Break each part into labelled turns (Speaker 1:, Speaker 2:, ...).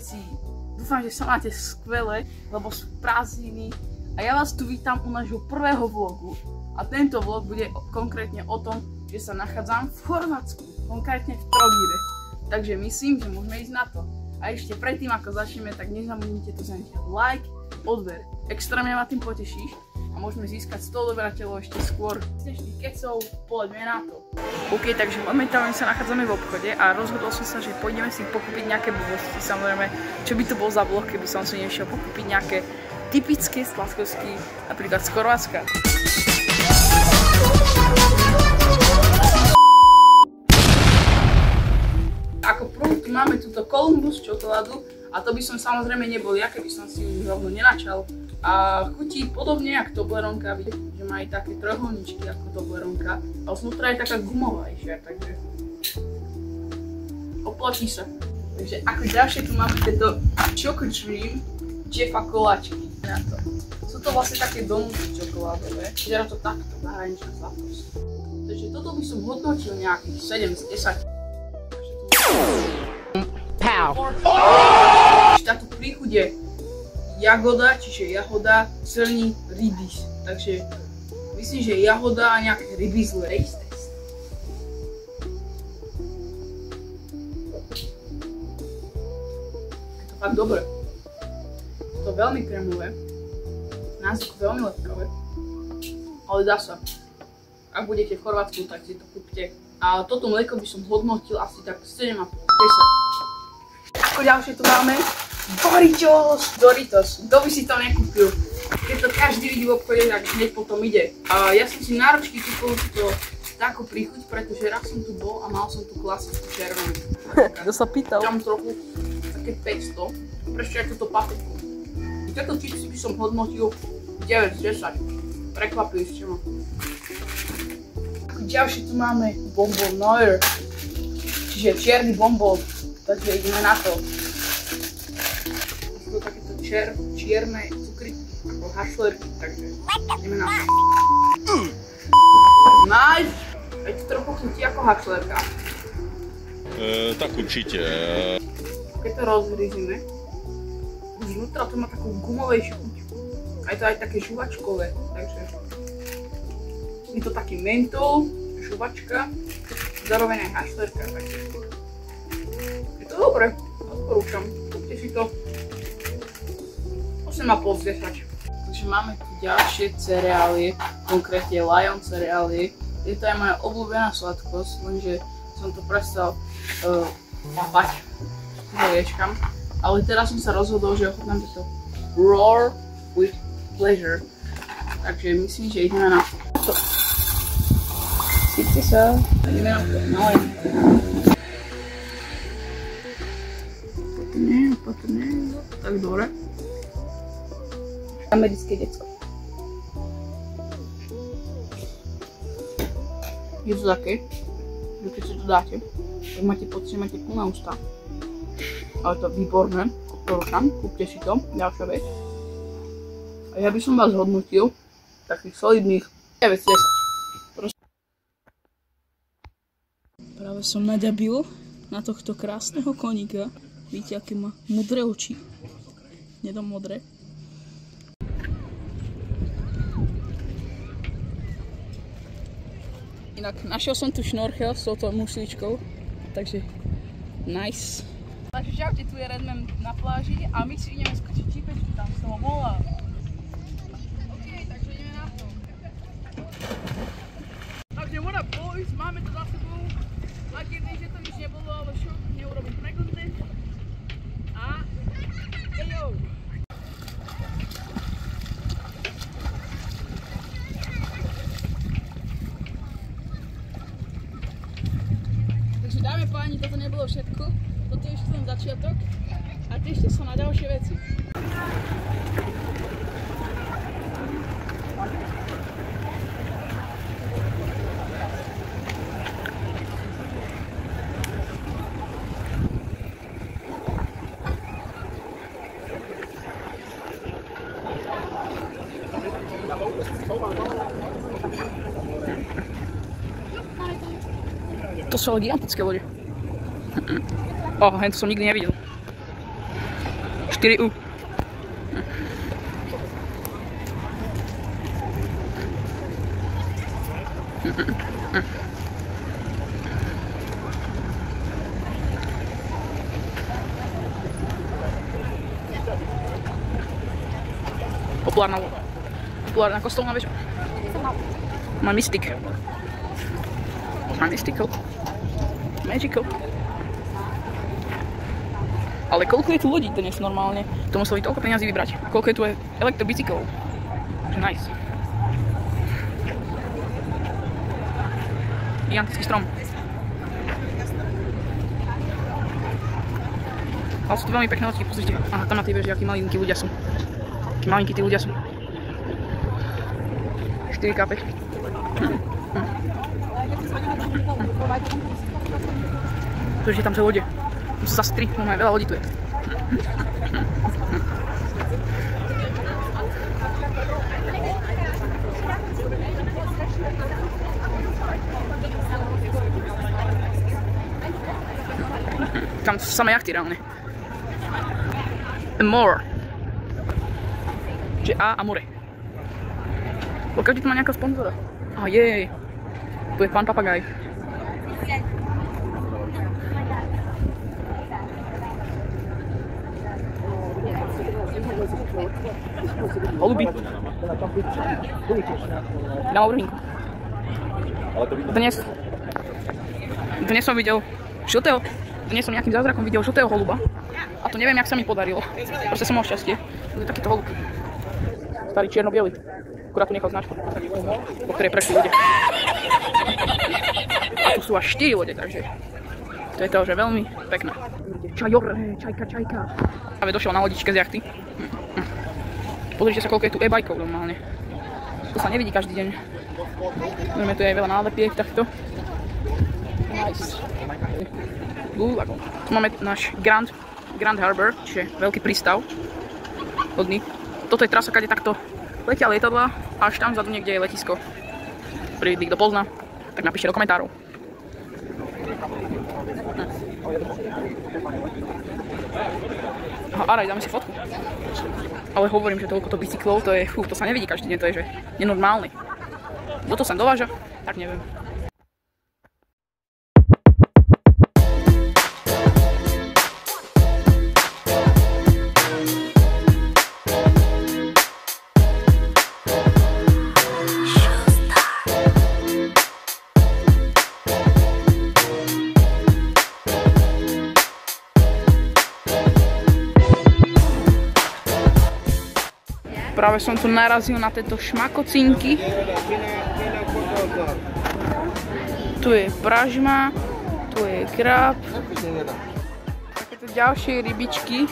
Speaker 1: všetci, dúfam, že sa máte skvele, lebo sú prázdniny a ja vás tu vítam u nášho prvého vlogu. A tento vlog bude konkrétne o tom, že sa nachádzam v Chorvátsku, konkrétne v Trogire. Takže myslím, že môžeme ísť na to. A ešte predtým, ako začneme, tak nezabudnite tu zanechať like, odber. Extrémne ma tým potešíš a môžeme získať 100 odberateľov ešte skôr. Dnešných kecov, poďme na to. OK, takže momentálne sa nachádzame v obchode a rozhodol som sa, že pôjdeme si pokúpiť nejaké blbosti. Samozrejme, čo by to bol za vlog, keby som si nešiel pokúpiť nejaké typické sladkosti, napríklad z Chorvátska. Ako prvú tu máme túto Columbus čokoládu a to by som samozrejme nebol ja, keby som si ju rovno nenačal. A chutí podobne ako Tobleronka, vidíte, že má aj také trojuholníčky ako Tobleronka, ale znútra je taká gumovejšia, takže oplatí sa. Takže ako ďalšie tu máme tieto Choco Dream Jeffa koláčky. Sú to vlastne také donuty čokoládové, vyzerá to takto, zahraničná sladkosť. Takže toto by som hodnotil nejakých 7 z 10. Táto príchuť je jagoda, čiže jahoda, zrní, rybis. Takže myslím, že jahoda a nejaké ryby z Lays. Je to fakt dobré. Je to veľmi krémové, na jazyku veľmi lepkavé, ale dá sa. Ak budete v Chorvátsku, tak si to kúpte. A toto mlieko by som hodnotil asi tak 7,5, 10. Ako ďalšie tu máme Doritos. Kto by si to nekúpil? Keď to každý vidí v obchode, tak hneď potom ide. A ja som si náročky kúpil túto takú príchuť, pretože raz som tu bol a mal som tú klasickú červenú.
Speaker 2: Kto sa pýtal?
Speaker 1: Tam trochu také 500, prečo aj túto papriku. Tieto čipsy by som hodnotil 9 z 10. Prekvapili ste ma. Ako ďalšie tu máme Bonbon Noir, čiže čierny bonbon, takže ideme na to. Sú to takéto čierne cukry, ako hašlerky, takže ideme na to. Nice! Aj to trochu chutí ako hašlerka.
Speaker 3: Tak určite.
Speaker 1: Keď to rozhryzíme, vnútra to má takú gumovejšiu chuť. A je to aj také žuvačkové, takže je to taký mentol, žuvačka, zároveň aj hašlerka, takže je to dobré, odporúčam, kúpte si to. 8,5 z 10. Takže máme tu ďalšie cereálie, konkrétne Lion cereálie. Je to aj moja obľúbená sladkosť, lenže som to prestal papať s ječkam. Ale teraz som sa rozhodol, že ochutnám to Roar with Pleasure. Takže myslím, že ideme na to. Sypte sa. Ideme na to. Opatrne. Tak dobre. Americké decko. Je to také, že keď si to dáte, tak máte pocit, že máte plné ústa. Ale to je výborné, odporúčam, kúpte si to, ďalšia vec. A ja by som vás hodnotil takých solidných 9 z 10. Práve som naďabil na tohto krásneho koníka. Vidíte, aké má modré oči. Nedom modré. Inak našiel som tu šnorchel s touto musličkou, takže nice. Takže čaute, tu je Redman na pláži a my si ideme skočiť čípečku tam z toho mola. OK, takže ideme na to. Takže what up boys, máme to za sebou. Lakiernej, že to nič nebolo, ale čo, neurobím prekontent. A ejo! Takže dáme páni, toto nebolo všetko. Toto je ešte len začiatok a tešte sa na ďalšie veci. To sú ale gigantické lode. Hen to som nikdy nevidel. 4U. Populárna kostolná väža. Má mystik. Má mystical. Magical. Ale koľko je tu ľudí dnes normálne? To museli toľko peniazí vybrať. Koľko je tu elektrobicyklov. Takže nice. Gigantický strom. Ale sú tu veľmi pekné loďky, pozrite. Aha, tam na tej veži, akí malinkí ľudia sú. Akí malinkí tí ľudia sú. 4K5. Pozrite tam tie lode. Tam sú zase 3, máme veľa lodí tu je. Tam sú samé jachty reálne. More. Čiže A a more. Každý tu má nejaká sponzora. A jej. Tu je pán Papagaj. Holuby. Na obrhinku. Dnes som videl žltého. Dnes som nejakým zázrakom videl žltého holuba. A to neviem, jak sa mi podarilo. Proste som mal šťastie. To je takýto holub. Starý čierno-bielý. Akurát tu nechal značku, po ktorej prešli lode. A tu sú až 4 lode, takže to je to, že veľmi pekné. Čajor, čajka. A došiel na lodičke z jachty. Pozrite sa, koľko je tu e-bajkov normálne. To sa nevidí každý deň. Máme tu aj veľa nálepiek takto. Nice. Tu máme náš Grand Harbor, čiže veľký prístav. Lodný. Toto je trasa, kde takto letia lietadla, až tam vzadu niekde je letisko. Príde, kto pozná, tak napíšte do komentárov. Aha, Araj, dáme si fotku. Ale hovorím, že toľko bicyklov, to je, to sa nevidí každý deň, to je že nenormálne. Kto to sem dováža? Tak neviem. Práve som tu narazil na tieto šmakocinky. Tu je pražma, tu je krab. Takéto ďalšie rybičky.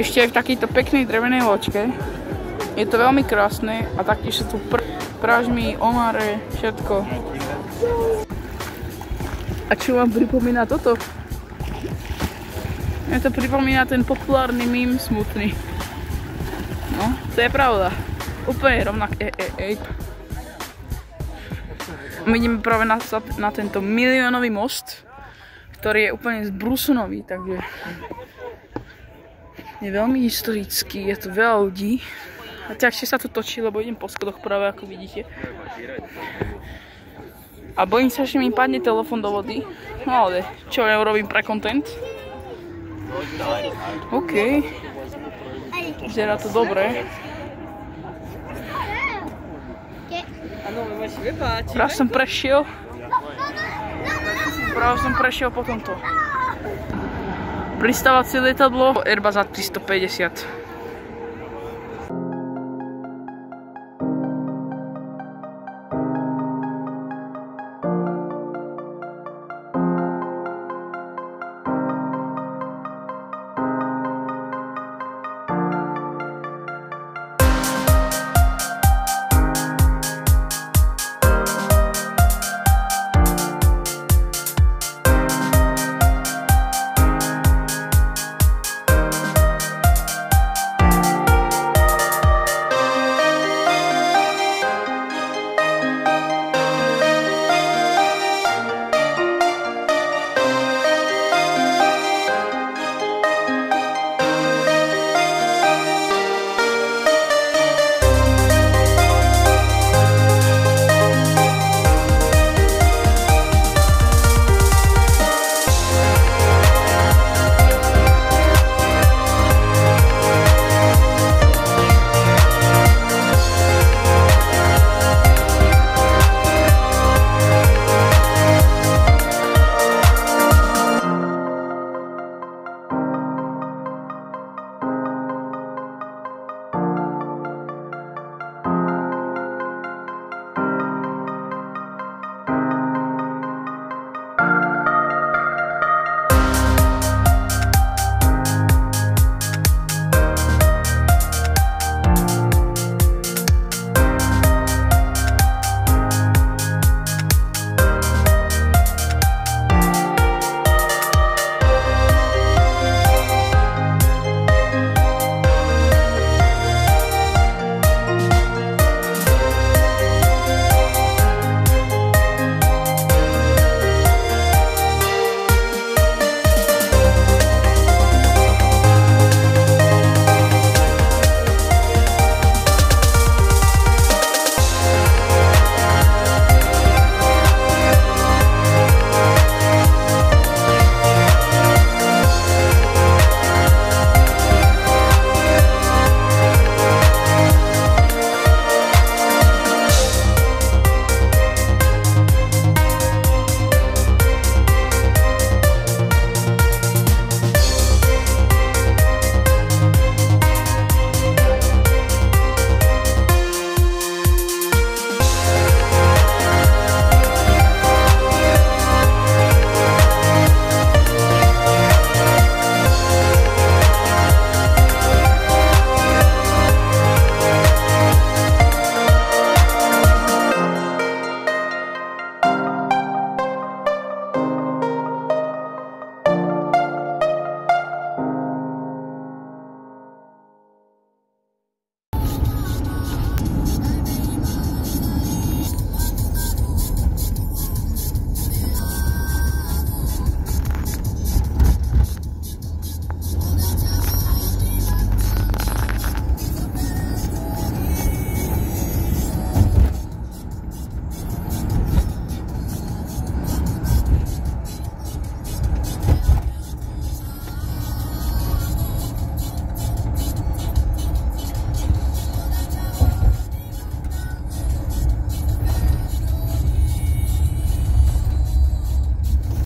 Speaker 1: Ešte aj v takejto peknej drevenej loďke. Je to veľmi krásne a taktiež sú tu pražmy, omare, všetko. A čo vám pripomína toto? Mne to pripomína ten populárny mím smutný. No, to je pravda. Úplne rovnaké. My ideme práve na tento miliónový most, ktorý je úplne zbrúsunový, takže je veľmi historický, je tu veľa ľudí. A ťažšie sa tu točí, lebo idem po schodoch práve, ako vidíte. A bojím sa, že mi padne telefón do vody. No ale čo ja urobím pre content? OK. Vyzerá to dobre. Práve som prešiel po tomto. Pristávacie lietadlo Airbus A350.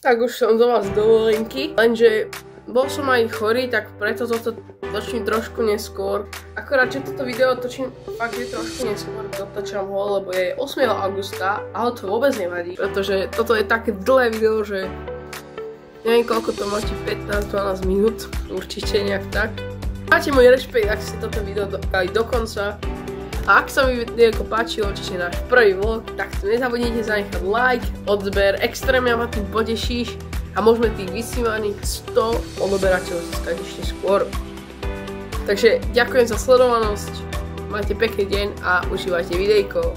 Speaker 2: Tak už som doma z dovolenky, lenže bol som aj chorý, tak preto toto točím trošku neskôr. Akorát, že toto video točím fakt, že trošku neskôr, dotočam ho, lebo je 8. augusta, ale to vôbec nevadí, pretože toto je také dlhé video, že neviem koľko to máte, 15-12 minút, určite nejak tak. Máte môj rešpekt, ak ste toto video dali do konca. A ak sa mi video páčilo, čiže náš prvý vlog, tak nezabudnite zanechať like, odber, extrémne ma tým potešíš a môžeme tých vysnívaných 100 odoberateľov získať ešte skôr. Takže ďakujem za sledovanosť, majte pekný deň a užívajte videjko.